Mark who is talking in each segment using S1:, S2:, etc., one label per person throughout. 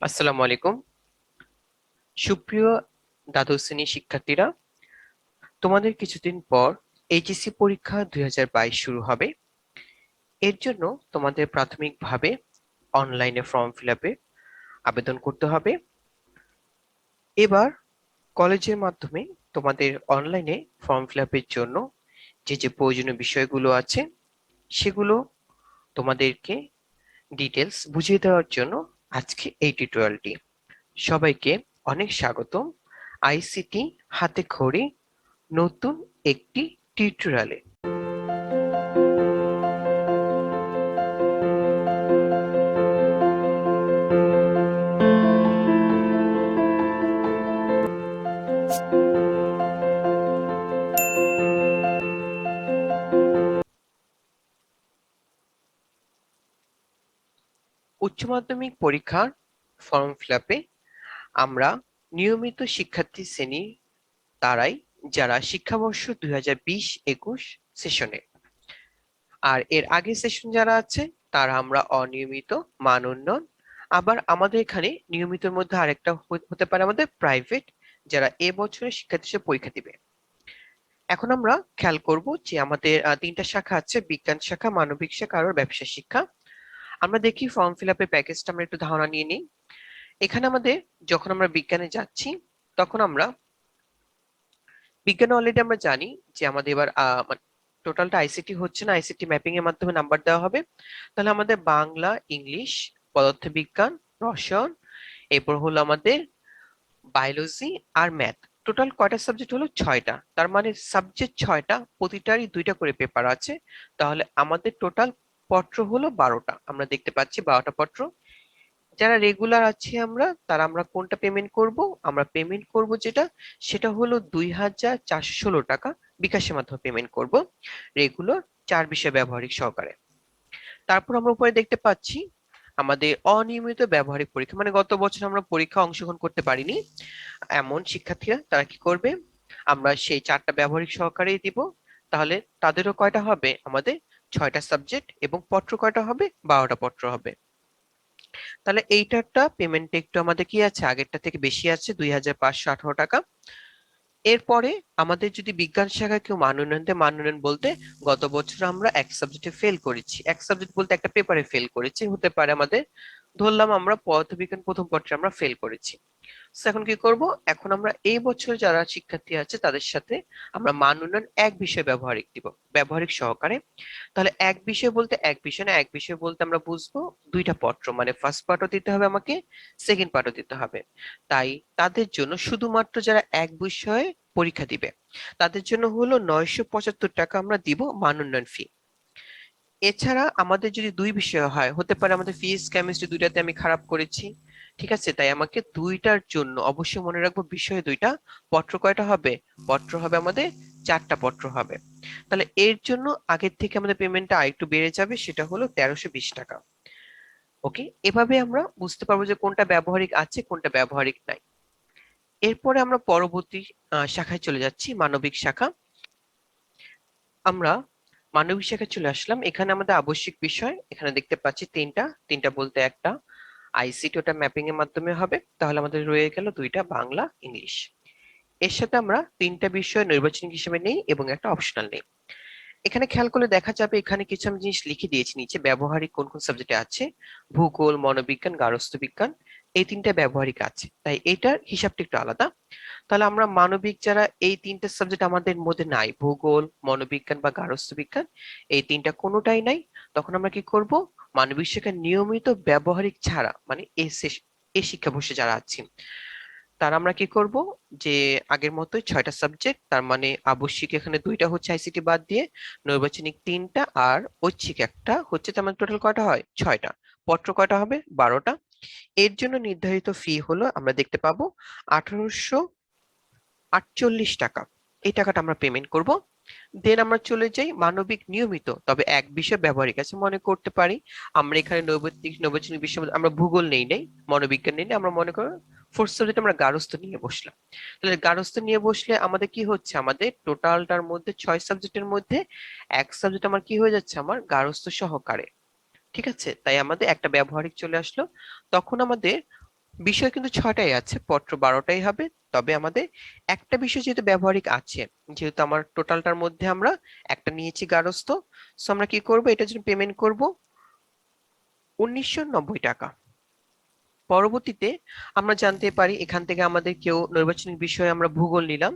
S1: আসসালামু আলাইকুম। সুপ্রিয় দ্বাদশ শ্রেণীর শিক্ষার্থীরা, তোমাদের কিছুদিন পর এইচএসসি পরীক্ষা 2022 শুরু হবে। এর জন্য তোমাদের প্রাথমিকভাবে অনলাইনে ফর্ম ফিল আপে আবেদন করতে হবে। এবার কলেজের মাধ্যমে তোমাদের অনলাইনে ফর্ম ফিল আপের জন্য যে যে প্রয়োজনীয় বিষয়গুলো আছে সেগুলো তোমাদেরকে ডিটেলস বুঝিয়ে দেওয়ার জন্য আজকে এই টিউটোরিয়ালটি। সবাইকে অনেক স্বাগতম আইসিটি হাতে খড়ি নতুন একটি টিউটোরিয়ালে। উচ্চ মাধ্যমিক পরীক্ষার ফর্ম ফিল আপে আমরা নিয়মিত শিক্ষার্থী শ্রেণীর তারাই যারা শিক্ষাবর্ষ 2020-21 সেশনে, আর এর আগে সেশন যারা আছে তারা আমরা অনিয়মিত মান উন্নয়ন। আবার আমাদের এখানে নিয়মিতর মধ্যে আরেকটা হতে পারে আমাদের প্রাইভেট, যারা এবছরের শিক্ষার্থী হিসেবে পরীক্ষা দিবে। এখন আমরা খেয়াল করব যে আমাদের তিনটা শাখা আছে, বিজ্ঞান শাখা, মানবিক শাখা আর ব্যবসা শিক্ষা। আমরা দেখি ফর্ম ফিল আপের প্যাকেজটা আমরা একটু ধারণা নিয়ে নিই। এখানে আমাদের যখন আমরা বিজ্ঞানে যাচ্ছি তখন আমরা বিজ্ঞানে অলরেডি আমরা জানি যে আমাদের এবার টোটালটা আইসিটি হচ্ছে না, আইসিটি ম্যাপিং এর মাধ্যমে নাম্বার দেওয়া হবে। তাহলে আমাদের বাংলা, ইংলিশ, পদার্থবিজ্ঞান, রসায়ন, এরপর হলো আমাদের বায়োলজি আর ম্যাথ। টোটাল কয়টা সাবজেক্ট হলো? 6টা। তার মানে সাবজেক্ট 6টা, প্রতিটারই 2টা করে পেপার আছে। তাহলে আমাদের টোটাল পত্র হলো 12টা। আমরা দেখতে পাচ্ছি 12টা পত্র। যারা রেগুলার আছি আমরা কোনটা পেমেন্ট করব? আমরা পেমেন্ট করব সেটা হলো 2416 টাকা বিকাশের মাধ্যমে পেমেন্ট করব, রেগুলার 4 বিষয় ব্যবহারিক সহকারে। তারপর আমরা উপরে দেখতে পাচ্ছি আমাদের অনিয়মিত ব্যবহারিক পরীক্ষা, মানে গত বছর আমরা পরীক্ষা অংশগ্রহণ করতে পারিনি এমন শিক্ষার্থীরা তারা কি করবে? আমরা সেই 4টা ব্যবহারিক সহকারেই দিব। তাহলে তাদেরও কয়টা হবে? আমাদের 6টা সাবজেক্ট, এবং পত্র কয়টা হবে? 12টা পত্র হবে। তাহলে এইটারটা পেমেন্ট একটু আমাদের কি আছে, আগেরটা থেকে বেশি আছে, 2518 টাকা। এরপরে আমাদের যদি বিজ্ঞান শাখায় কেউ মান উন্নয়ন দেয়, মান উন্নয়ন বলতে গত বছর আমরা এক সাবজেক্টে ফেল করেছি, এক সাবজেক্ট বলতে একটা পেপারে ফেল করেছি, হতে পারে আমাদের ধরলাম আমরা পদার্থবিজ্ঞান প্রথম পত্রে আমরা ফেল করেছি। So, এখন কি করব? এখন আমরা এই বছর যারা শিক্ষার্থী আছে তাদের সাথে আমরা মান উন্নয়ন এক বিষয় ব্যবহারিক দিব, ব্যবহারিক সহকারে। তাহলে এক বিষয় বলতে এক বিষয় না, এক বিষয় বলতে আমরা বুঝবো 2টা পত্র, মানে ফার্স্ট পার্টও দিতে হবে আমাকে, সেকেন্ড পার্টও দিতে হবে। তাই তাদের জন্য শুধুমাত্র যারা এক বিষয়ে পরীক্ষা দিবে তাদের জন্য হলো 975 টাকা আমরা দিব মান উন্নয়ন ফি। এছাড়া আমাদের যদি 2 বিষয় হয়, হতে পারে আমাদের ফিজিক্স কেমিস্ট্রি 2টাতে আমি খারাপ করেছি, ঠিক আছে, তাই আমাকে 2টার জন্য অবশ্যই মনে রাখবো বিষয় 2টা, পত্র কয়টা হবে? পত্র হবে আমাদের 4টা পত্র হবে। তাহলে এর জন্য আগের থেকে আমাদের পেমেন্টটা আরেকটু বেড়ে যাবে, সেটা হলো 1320 টাকা। ওকে, এভাবে আমরা বুঝতে পারবো যে কোনটা ব্যবহারিক আছে কোনটা ব্যবহারিক নাই। এরপরে আমরা পরবর্তী শাখায় চলে যাচ্ছি, মানবিক শাখা। আমরা মানবিক শাখায় চলে আসলাম। এখানে আমাদের আবশ্যিক বিষয় এখানে দেখতে পাচ্ছি তিনটা, তিনটা বলতে একটা আইসিটি, ওটা ম্যাপিং এর মাধ্যমে হবে। তাহলে আমাদের রয়ে গেল 2টা, বাংলা, ইংলিশ। এর সাথে আমরা 3টা বিষয় নির্বাচনিক হিসেবে নেই এবং একটা অপশনাল নেই। এখানে খেয়াল করলে দেখা যাবে এখানে কিছু আমি জিনিস লিখে দিয়েছি নিচে, ব্যবহারিক কোন কোন সাবজেক্টে আছে। ভূগোল, মনোবিজ্ঞান, গার্হস্থ্য বিজ্ঞান, এই 3টা ব্যবহারিক আছে, তাই এটার হিসাবটা একটু আলাদা। তাহলে আমরা মানবিক যারা, এই 3টে সাবজেক্ট আমাদের মধ্যে নাই, ভূগোল, মনোবিজ্ঞান বা গার্হস্থ্য বিজ্ঞান, এই 3টা কোনোটাই নাই, তখন আমরা কি করব? মানবিক শাখার নিয়মিত ব্যবহারিক ছাড়া, মানে এই শিক্ষাবর্ষে যারা আছি তারা আমরা কি করব? যে আগের মতোই 6টা সাবজেক্ট, তার মানে আবশ্যিক এখানে 2টা হচ্ছে আইসিটি বাদ দিয়ে, নৈর্বাচনিক 3টা, আর ঐচ্ছিক একটা হচ্ছে, তার মানে টোটাল কয়টা হয়? 6টা। পত্র কয়টা হবে? 12টা। এর জন্য নির্ধারিত ফি হলো আমরা দেখতে পাবো 1848 টাকা। এই টাকাটা আমরা পেমেন্ট করব। দেন আমরা চলে যাই মানবিক নিয়মিত তবে এক বিষয় ব্যবহারিক আছে, মনে করতে পারি আমরা এখানে নৈর্বাচনিক বিষয় আমরা ভূগোল নেই নাই, মনোবিজ্ঞান নেই নাই, আমরা মনে করো ফোর্থ সাবজেক্ট আমরা গার্হস্থ্য নিয়ে বসলাম। তাহলে গার্হস্থ্য নিয়ে বসলে আমাদের কি হচ্ছে? আমাদের টোটালটার মধ্যে 6 সাবজেক্টের মধ্যে এক সাবজেক্ট আমার কি হয়ে যাচ্ছে? আমার গার্হস্থ্য সহকারে, ঠিক আছে, তাই আমাদের একটা ব্যবহারিক চলে আসলো। তখন আমাদের বিষয় কিন্তু 6টাই আছে, পত্র 12টাই হবে। তবে আমাদের একটা বিষয় যেহেতু ব্যবহারিক আছে, যেহেতু আমার টোটালটার মধ্যে আমরা একটা নিয়েছি গারস্থ, সো আমরা কি করব, এটার জন্য পেমেন্ট করব 1990 টাকা। পরবর্তীতে আমরা জানতে পারি এখান থেকে আমাদের কেউ নির্বাচনিক বিষয়ে আমরা ভূগোল নিলাম,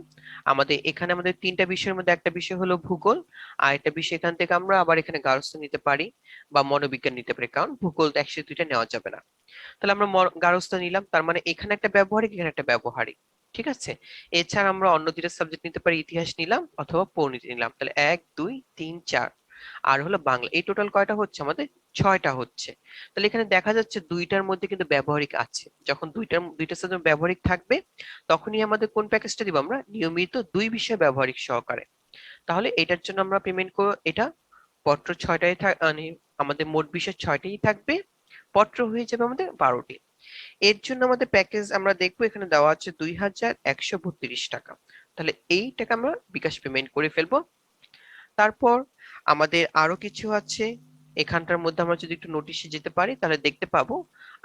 S1: আমাদের এখানে আমাদের 3টা বিষয়ের মধ্যে একটা বিষয় হলো ভূগোল, আর একটা বিষয় এখান থেকে আমরা আবার এখানে গার্হস্থ্য নিতে পারি বা মনোবিজ্ঞান নিতে পারি, কারণ ভূগোল তো একসাথে দুইটা নেওয়া যাবে না। তাহলে আমরা গার্হস্থ্য নিলাম, তার মানে এখানে একটা ব্যবহারিক, এখানে একটা ব্যবহারিক। ঠিক আছে, এছাড়া আমরা অন্য 2টা সাবজেক্ট নিতে পারি, ইতিহাস নিলাম অথবা পরিণীতি নিলাম। তাহলে 1 2 3 4, আর হলো বাংলা। এই টোটাল কয়টা হচ্ছে আমাদের? 6টা হচ্ছে। তাহলে এখানে দেখা যাচ্ছে 2টার মধ্যে কিন্তু ব্যবহারিক আছে। যখন দুইটা সাবজেক্ট ব্যবহারিক থাকবে, তখনই আমাদের কোন প্যাকেজটা দিব আমরা? নিয়মিত 2 বিষয় ব্যবহারিক সহকারে। তাহলে এটার জন্য আমরা পেমেন্ট করব, এটা পত্র 6টাই মানে আমাদের মোট বিষয় 6টাই থাকবে, পত্র হয়ে যাবে আমাদের 12টি। এর জন্য আমাদের প্যাকেজ আমরা দেখবো, এখানে দেওয়া আছে 2132 টাকা। তাহলে এই টাকা আমরা বিকাশ পেমেন্ট করে ফেলবো। তারপর আমাদের আরো কিছু আছে, এখানটার মধ্যে আমরা যদি একটু নোটিশে যেতে পারি তাহলে দেখতে পাবো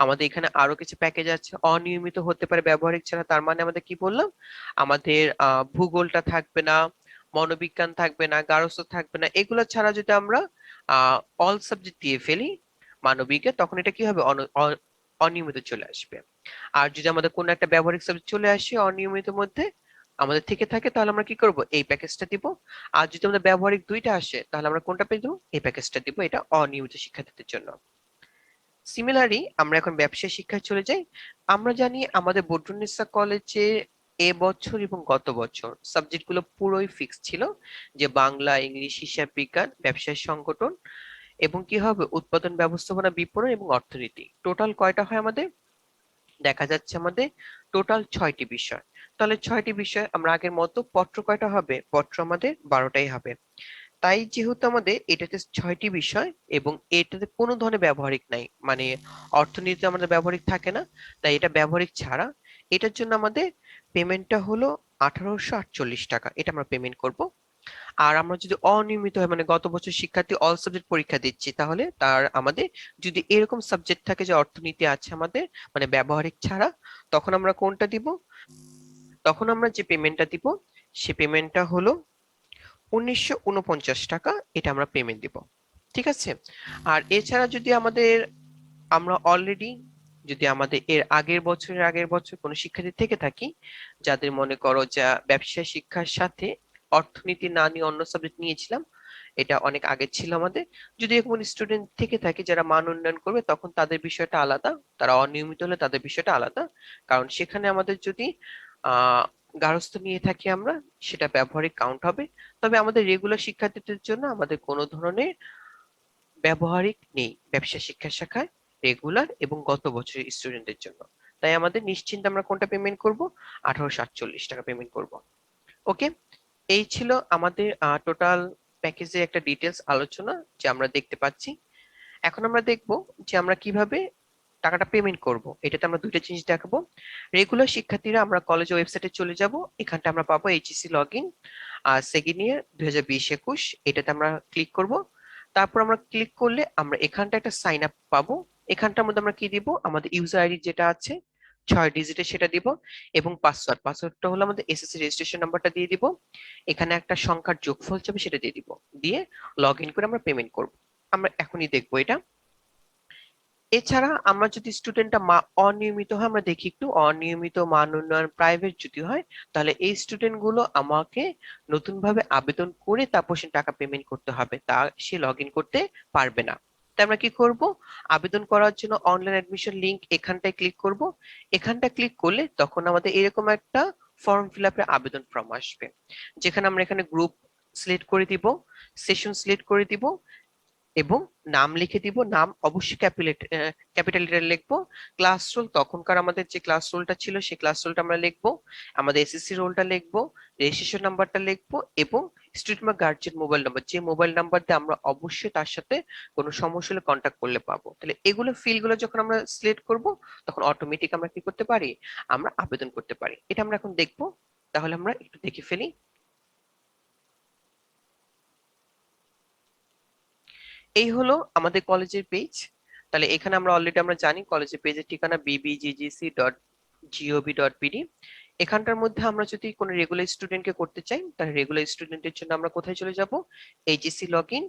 S1: আমাদের এখানে আরো কিছু প্যাকেজ আছে। অনিয়মিত হতে পারে ব্যবহারিক ছাড়া, তার মানে আমাদের কি বললাম, আমাদের ভূগোলটা থাকবে না, মনোবিজ্ঞান থাকবে না, গার্হস্থ্য থাকবে না। এগুলো ছাড়া যদি আমরা অল সাবজেক্ট দিয়ে ফেলি মানবিকে, তখন এটা কি হবে? অনিয়মিত চলে আসবে। আর যদি আমাদের কোনো একটা ব্যবহারিক সাবজেক্ট চলে আসে অনিয়মিত মধ্যে আমাদের থেকে থাকে, তাহলে আমরা কি করব? এই প্যাকেজটা দিব। আর যদি আমাদের ব্যবহারিক 2টা আসে, তাহলে আমরা কোনটা পেয়ে দেবো? এই প্যাকেজটা দিব। এটা অনিয়মিত শিক্ষার্থীদের জন্য। সিমিলারলি আমরা এখন ব্যবসায় শিক্ষায় চলে যাই। আমরা জানি আমাদের বদরুন্নেসা কলেজে এবছর এবং গত বছর সাবজেক্ট গুলো পুরোই ফিক্স ছিল, যে বাংলা, ইংলিশ, হিসাব বিজ্ঞান, ব্যবসায় সংগঠন এবং কি হবে উৎপাদন ব্যবস্থাপনা, বিপণন এবং অর্থনীতি। টোটাল কয়টা হয় আমাদের? দেখা যাচ্ছে আমাদের টোটাল 6টি বিষয়। তাহলে 6টি বিষয় আমরা আগের মতো, পত্র কয়টা হবে? পত্র আমাদের 12টাই হবে। তাই যেহেতু আমাদের এটাতে 6টি বিষয় এবং এটাতে কোনো ধরনের ব্যবহারিক নাই, মানে অর্থনীতিতে আমাদের ব্যবহারিক থাকে না, তাই এটা ব্যবহারিক ছাড়া। এটার জন্য আমাদের পেমেন্টটা হলো 1848 টাকা, এটা আমরা পেমেন্ট করব। আর আমরা যদি অনিয়মিত হয়, মানে গত বছর শিক্ষার্থী অল সাবজেক্ট পরীক্ষা দিচ্ছি, তাহলে তার আমাদের যদি এরকম সাবজেক্ট থাকে যে অর্থনীতি আছে আমাদের, মানে ব্যবহারিক ছাড়া, তখন আমরা কোনটা দিব? তখন আমরা যে পেমেন্টটা দিব, সে পেমেন্টটা হলো 1949 টাকা, এটা আমরা পেমেন্ট দিব। ঠিক আছে। আর এছাড়া যদি আমাদের, আমরা অলরেডি যদি আমাদের এর আগের বছর কোনো শিক্ষার্থী থেকে থাকি, যাদের মনে করো যা ব্যবসায় শিক্ষার সাথে অর্থনীতি না নিয়ে অন্য সাবজেক্ট নিয়েছিলাম, এটা অনেক আগে ছিল আমাদের, যদি এরকম স্টুডেন্ট থেকে থাকে যারা মান উন্নয়ন করবে, তখন তাদের বিষয়টা আলাদা, তারা অনিয়মিত হলে তাদের বিষয়টা আলাদা। কারণ সেখানে আমাদের যদি আহ গার্হস্থ্য নিয়ে থাকি আমরা, সেটা ব্যবহারিক কাউন্ট হবে। তবে আমাদের রেগুলার শিক্ষার্থীদের জন্য আমাদের কোনো ধরনের ব্যবহারিক নেই ব্যবসা শিক্ষা শাখায়, রেগুলার এবং গত বছরের স্টুডেন্টদের জন্য। তাই আমাদের নিশ্চিন্তে আমরা কোনটা পেমেন্ট করব? 1848 টাকা পেমেন্ট করব। ওকে, এই ছিল আমাদের টোটাল প্যাকেজের একটা ডিটেলস আলোচনা যে আমরা দেখতে পাচ্ছি। এখন আমরা দেখব যে আমরা কিভাবে টাকাটা পেমেন্ট করব। এটাতে আমরা 2টা জিনিস দেখাবো। রেগুলার শিক্ষার্থীরা আমরা কলেজের ওয়েবসাইটে চলে যাব, এখানটা আমরা পাবো HSC log in second year 2020-21, এটাতে আমরা ক্লিক করব। তারপর আমরা ক্লিক করলে আমরা এখানটা একটা সাইন আপ পাবো। এখানটার মধ্যে আমরা কি দিব? আমাদের ইউজার আইডি যেটা আছে 6 ডিজিটের, সেটা দিব, এবং পাসওয়ার্ডটা হলো আমাদের এসএসসি রেজিস্ট্রেশন নাম্বারটা দিয়ে দিব। এখানে একটা সংখ্যার যোগফল যাবে, সেটা দিয়ে দিব, দিয়ে লগ ইন করে আমরা পেমেন্ট করব। আমরা এখনই দেখবো এটা। এছাড়া আমরা যদি স্টুডেন্টটা অনিয়মিত হয়, আমরা দেখি একটু অনিয়মিত, মান উন্নয়ন, প্রাইভেট যদি হয়, তাহলে এই স্টুডেন্ট গুলো আমাকে নতুন ভাবে আবেদন করে তারপর সে টাকা পেমেন্ট করতে হবে, তা সে লগ ইন করতে পারবে না। তাই আমরা কি করব? আবেদন করার জন্য অনলাইন অ্যাডমিশন লিংক এখানটায় ক্লিক করব। এখানটা ক্লিক করলে তখন আমাদের এরকম একটা ফর্ম ফিল আপের আবেদন ফর্ম আসবে, যেখানে আমরা এখানে গ্রুপ সিলেক্ট করে দিব, সেশন সিলেক্ট করে দিব এবং নাম লিখে দিব। নাম অবশ্যই ক্যাপিটাল লেটার লিখবো। ক্লাস রোল, তখনকার আমাদের যে ক্লাস রোলটা ছিল সেই ক্লাস রোলটা আমরা লিখবো। আমাদের এসএসসি রোলটা লিখবো, রেজিস্ট্রেশন নাম্বারটা লিখবো এবং স্টুডেন্ট বা গার্জিয়ান মোবাইল নাম্বার, যে মোবাইল নাম্বার দিয়ে আমরা অবশ্যই তার সাথে কোনো সমস্যা হলে কন্ট্যাক্ট করলে পাবো। তাহলে এগুলো ফিল গুলো যখন আমরা সিলেক্ট করব, তখন অটোমেটিক আমরা কি করতে পারি? আমরা আবেদন করতে পারি। এটা আমরা এখন দেখবো। তাহলে আমরা একটু দেখে ফেলি। এই হলো আমাদের কলেজের পেজ। তাহলে এখানে আমরা অলরেডি আমরা জানি কলেজের পেজের ঠিকানা bbggc.gov.bd। এখানটার মধ্যে আমরা যদি কোনো রেগুলার স্টুডেন্টকে করতে চাই তাহলে রেগুলার স্টুডেন্টের জন্য আমরা কোথায় চলে যাব, এইচএসসি লগ ইন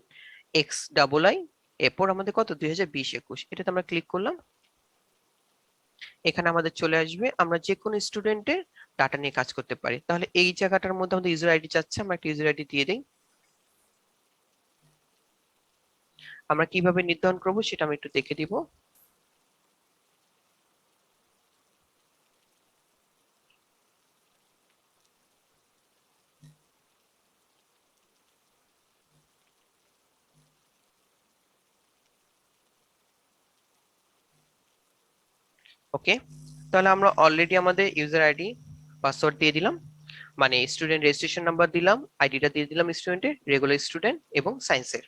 S1: XII, এরপর আমাদের কত 2020-21, এটাতে আমরা ক্লিক করলাম। এখানে আমাদের চলে আসবে আমরা যে কোনো স্টুডেন্টের ডাটা নিয়ে কাজ করতে পারি। তাহলে এই জায়গাটার মধ্যে আমাদের ইউজার আইডি চাচ্ছে, আমরা একটা ইউজার আইডি দিয়ে দিই। আমরা কিভাবে নির্ধারণ করব সেটা আমি একটু দেখে দিব। ওকে, তাহলে আমরা অলরেডি আমাদের ইউজার আইডি পাসওয়ার্ড দিয়ে দিলাম, মানে স্টুডেন্ট রেজিস্ট্রেশন নাম্বার দিলাম, আইডিটা দিয়ে দিলাম স্টুডেন্টের, রেগুলার স্টুডেন্ট এবং সায়েন্সের।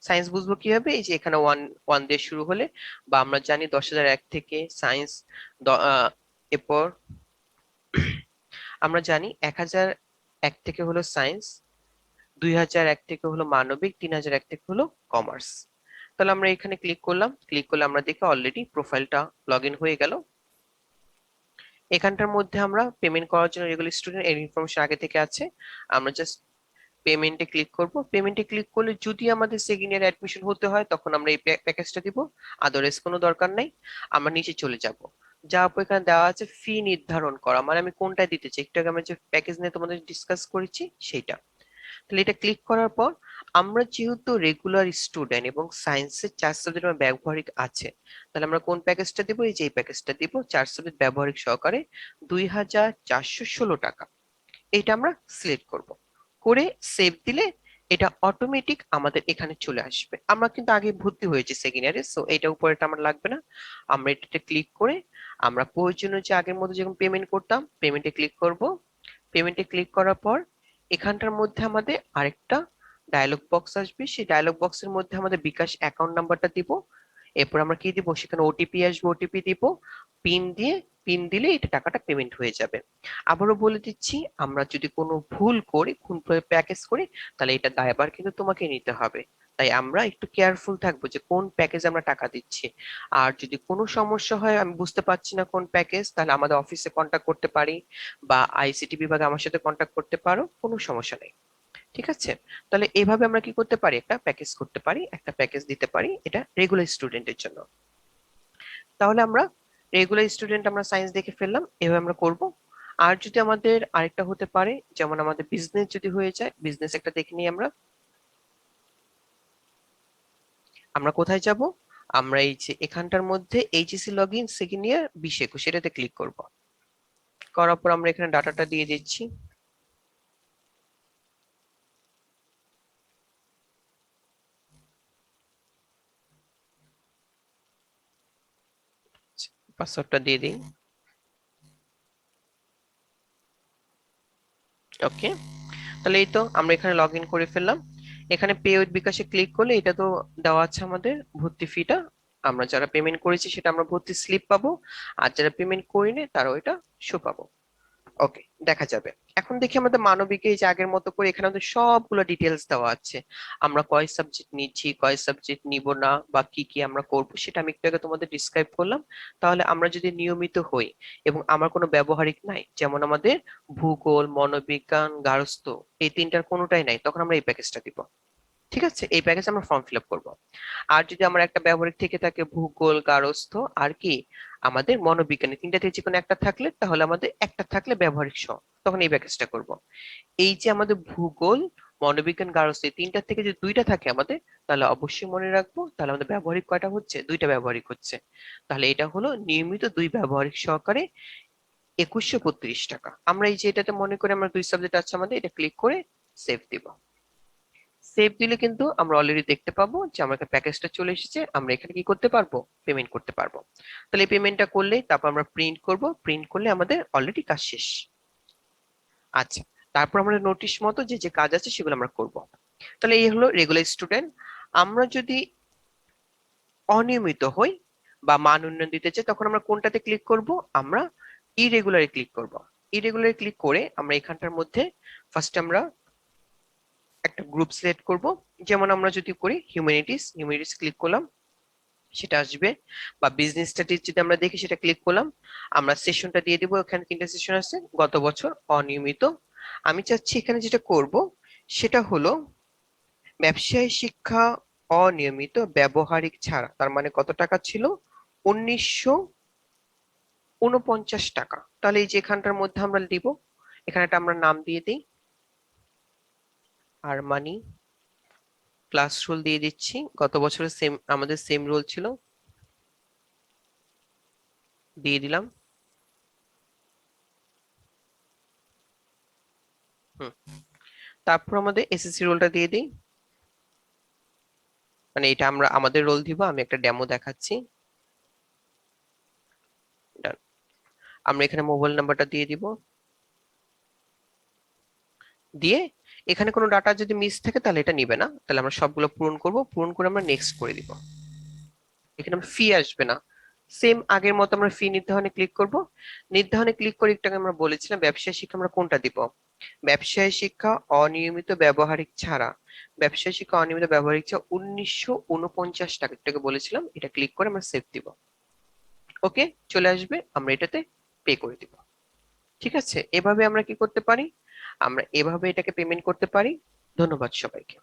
S1: সায়েন্স বুঝবো কিভাবে, এই যে এখানে ওয়ান ওয়ান দিয়ে শুরু হলে, বা আমরা জানি 10,001 থেকে সায়েন্স, এরপর আমরা জানি 1001 থেকে হলো সায়েন্স, 2001 থেকে হলো মানবিক, 3001 থেকে হলো কমার্স। তাহলে আমরা এখানে ক্লিক করলাম, ক্লিক করলে আমরা দেখি অলরেডি প্রোফাইলটা লগ ইন হয়ে গেল। এখানটার মধ্যে আমরা পেমেন্ট করার জন্য রেগুলার স্টুডেন্ট এর ইনফরমেশন আগে থেকে আছে, আমরা জাস্ট পেমেন্টে ক্লিক করব। পেমেন্টে ক্লিক করলে যদি আমাদের সেকেন্ড ইয়ার অ্যাডমিশন হতে হয় তখন আমরা এই প্যাকেজটা দিব, আদারওয়াইজ কোনো দরকার নেই। আমরা নিচে চলে যাব, যাওয়ার পর এখানে দেওয়া আছে ফি নির্ধারণ করা, মানে আমি কোনটা দিতে চাই, একটু আগে আমরা যে প্যাকেজ নিয়ে তোমাদের ডিসকাস করেছি সেইটা। তাহলে এটা ক্লিক করার পর আমরা যেহেতু রেগুলার স্টুডেন্ট এবং সায়েন্সের 4 সাবজেক্ট আমার ব্যবহারিক আছে, তাহলে আমরা কোন প্যাকেজটা দিব, এই যে এই প্যাকেজটা দিব, 4 সাবজেক্ট ব্যবহারিক সহকারে 2,416 টাকা। এটা আমরা সিলেক্ট করব, করে সেভ দিলে এটা অটোমেটিক আমাদের এখানে চলে আসবে। আমরা কিন্তু আগে ভর্তি হয়েছি সেকেন্ড ইয়ারে, সো এটা উপরেটা আমার লাগবে না। আমরা এটাতে ক্লিক করে আমরা প্রয়োজনীয় যে আগের মতো যেরকম পেমেন্ট করতাম পেমেন্টে ক্লিক করব। পেমেন্টে ক্লিক করার পর এখানটার মধ্যে আমাদের আরেকটা ডায়লগ বক্স আসবে, সেই ডায়লগ বক্সের মধ্যে আমাদের বিকাশ অ্যাকাউন্ট নাম্বারটা দিব, এরপর আমরা কি দিব, সেখানে ওটিপি আসবে, ওটিপি দিব, পিন দিয়ে, পিন দিলে এটা টাকাটা পেমেন্ট হয়ে যাবে। আবারও বলে দিচ্ছি, আমরা যদি কোনো ভুল করি, ভুল প্যাকেজ করি, তাহলে এটা দায়ভার কিন্তু তোমাকে নিতে হবে। তাই আমরা একটু কেয়ারফুল থাকবো যে কোন প্যাকেজ আমরা টাকা দিচ্ছি। আর যদি কোনো সমস্যা হয়, আমি বুঝতে পারছি না কোন প্যাকেজ, তাহলে আমাদের অফিসে কন্ট্যাক্ট করতে পারি, বা আইসিটি বিভাগে আমার সাথে কন্ট্যাক্ট করতে পারো, কোনো সমস্যা নেই। ঠিক আছে, তাহলে এভাবে আমরা কি করতে পারি, একটা প্যাকেজ করতে পারি, একটা প্যাকেজ দিতে পারি, এটা রেগুলার স্টুডেন্টের জন্য। তাহলে আমরা রেগুলার স্টুডেন্ট আমরা সায়েন্স দেখে ফেললাম, এভাবে আমরা করব। আর যদি আমাদের আরেকটা হতে পারে, যেমন আমাদের বিজনেস যদি হয়ে যায়, বিজনেস একটা দেখে নিই আমরা। আমরা কোথায় যাব, আমরা এই যে এখানটার মধ্যে HSC log in second year 20-21 এটাতে ক্লিক করব। করার পর আমরা এখানে ডাটাটা দিয়ে দিচ্ছি। পাসওয়ার্ডটা দিয়ে দিই। ওকে, তাহলে এই তো আমরা এখানে লগ ইন করে ফেললাম। এখানে পে উইথ বিকাশে ক্লিক করলে এটা তো দেওয়া আছে আমাদের ভর্তি ফিটা, আমরা যারা পেমেন্ট করেছি সেটা আমরা ভর্তি স্লিপ পাবো, আর যারা পেমেন্ট করিনি তারাও এটা শো পাবো। ওকে, দেখা যাবে। এখন দেখি আমাদের মানবিকে এই যে আগের মতো করে এখানে আমাদের সবগুলো ডিটেলস দেওয়া আছে, আমরা কয় সাবজেক্ট নিচ্ছি, কয় সাবজেক্ট নিব না, বা কি কি আমরা করব সেটা আমি একটু আগে তোমাদের ডিসক্রাইব করলাম। তাহলে আমরা যদি নিয়মিত হই এবং আমার কোনো ব্যবহারিক নাই, যেমন আমাদের ভূগোল, মনোবিজ্ঞান, গার্হস্থ্য, এই তিনটার কোনোটাই নাই, তখন আমরা এই প্যাকেজটা দিব। ঠিক আছে, এই প্যাকেজ আমরা ফর্ম ফিল আপ করবো। আর যদি আমার একটা ব্যবহারিক থেকে থাকে ভূগোল, গার্হস্থ্য আর কি আমাদের মনোবিজ্ঞানী, তিনটা থেকে যে কোনো একটা থাকলে, তাহলে আমাদের একটা থাকলে ব্যবহারিক সহ, তখন এই প্যাকেজটা করব। এই যে আমাদের ভূগোল, মনোবিজ্ঞান, গার্হস্থ্য, এই তিনটা থেকে যে দুইটা থাকে আমাদের, তাহলে অবশ্যই মনে রাখবো, তাহলে আমাদের ব্যবহারিক কয়টা হচ্ছে, দুইটা ব্যবহারিক হচ্ছে। তাহলে এটা হলো নিয়মিত 2 ব্যবহারিক সহকারে 2132 টাকা। আমরা এই যে এটাতে মনে করি আমরা 2 সাবজেক্ট আছে আমাদের, এটা ক্লিক করে সেভ দিব। সেভ দিলে কিন্তু আমরা অলরেডি দেখতে পাবো যে আমার প্যাকেজটা চলে এসেছে, আমরা এখানে কি করতে পারবো, পেমেন্ট করতে পারবো। তাহলে এই পেমেন্টটা করলে তারপর আমরা প্রিন্ট করব, প্রিন্ট করলে আমাদের অলরেডি কাজ শেষ। আচ্ছা, তারপর আমরা নোটিশ মতো যে যে কাজ আছে সেগুলো আমরা করব। তাহলে এই হলো রেগুলার স্টুডেন্ট। আমরা যদি অনিয়মিত হই বা মান উন্নয়ন দিতে চাই, তখন আমরা কোনটাতে ক্লিক করব, আমরা ইরেগুলারে ক্লিক করব। ইরেগুলারে ক্লিক করে আমরা এখানটার মধ্যে ফার্স্ট আমরা একটা গ্রুপ সিলেক্ট করব। যেমন আমরা যদি করি হিউম্যানিটিস, হিউম্যানিটিস ক্লিক করলাম। সেটা আসবে। বা বিজনেস স্টাডিজ যদি আমরা দেখি, সেটা ক্লিক করলাম, আমরা সেশনটা দিয়ে দিব। এখানে 3টা সেশন আছে, গত বছর, অনিয়মিত। আমি চাচ্ছি এখানে যেটা করব সেটা হলো ব্যবসায় শিক্ষা অনিয়মিত ব্যবহারিক ছাড়া। তার মানে কত টাকা ছিল? 1949 টাকা। তাহলে এই যে এখানটার মধ্যে আমরা দিব, এখানে একটা আমরা নাম দিয়ে দিই, আর মানি ক্লাস রুল দিয়ে দিচ্ছি। গত বছরের সেম, আমাদের সেম রুল ছিল, দিয়ে দিলাম। হুম। তারপর আমাদের এসএসসি রোলটা দিয়ে দিই, মানে এটা আমরা আমাদের রোল দিব, আমি একটা ডেমো দেখাচ্ছি। Done. আমরা এখানে মোবাইল নাম্বারটা দিয়ে দিব, দিয়ে এখানে কোনো ডাটা যদি মিস থাকে তাহলে এটা নিবে না, তাহলে আমরা সবগুলো পূরণ করব, পূরণ করে আমরা নেক্সট করে দিব। এখানে ফি আসবে না, সেম আগের মতো আমরা ফি নির্ধারণে ক্লিক করব। নির্ধারণে ক্লিক করে একটু আগে আমরা বলেছিলাম ব্যবসায় শিক্ষা আমরা কোনটা দিব, ব্যবসায় শিক্ষা অনিয়মিত ব্যবহারিক ছাড়া। ব্যবসায় শিক্ষা অনিয়মিত ব্যবহারিক ছাড়া 1949 টাকা, একটু আগে বলেছিলাম। এটা ক্লিক করে আমরা সেভ দিব। ওকে, চলে আসবে, আমরা এটাতে পে করে দিব। ঠিক আছে, এভাবে আমরা কি করতে পারি, আমরা এভাবে এটাকে পেমেন্ট করতে পারি। ধন্যবাদ সবাইকে।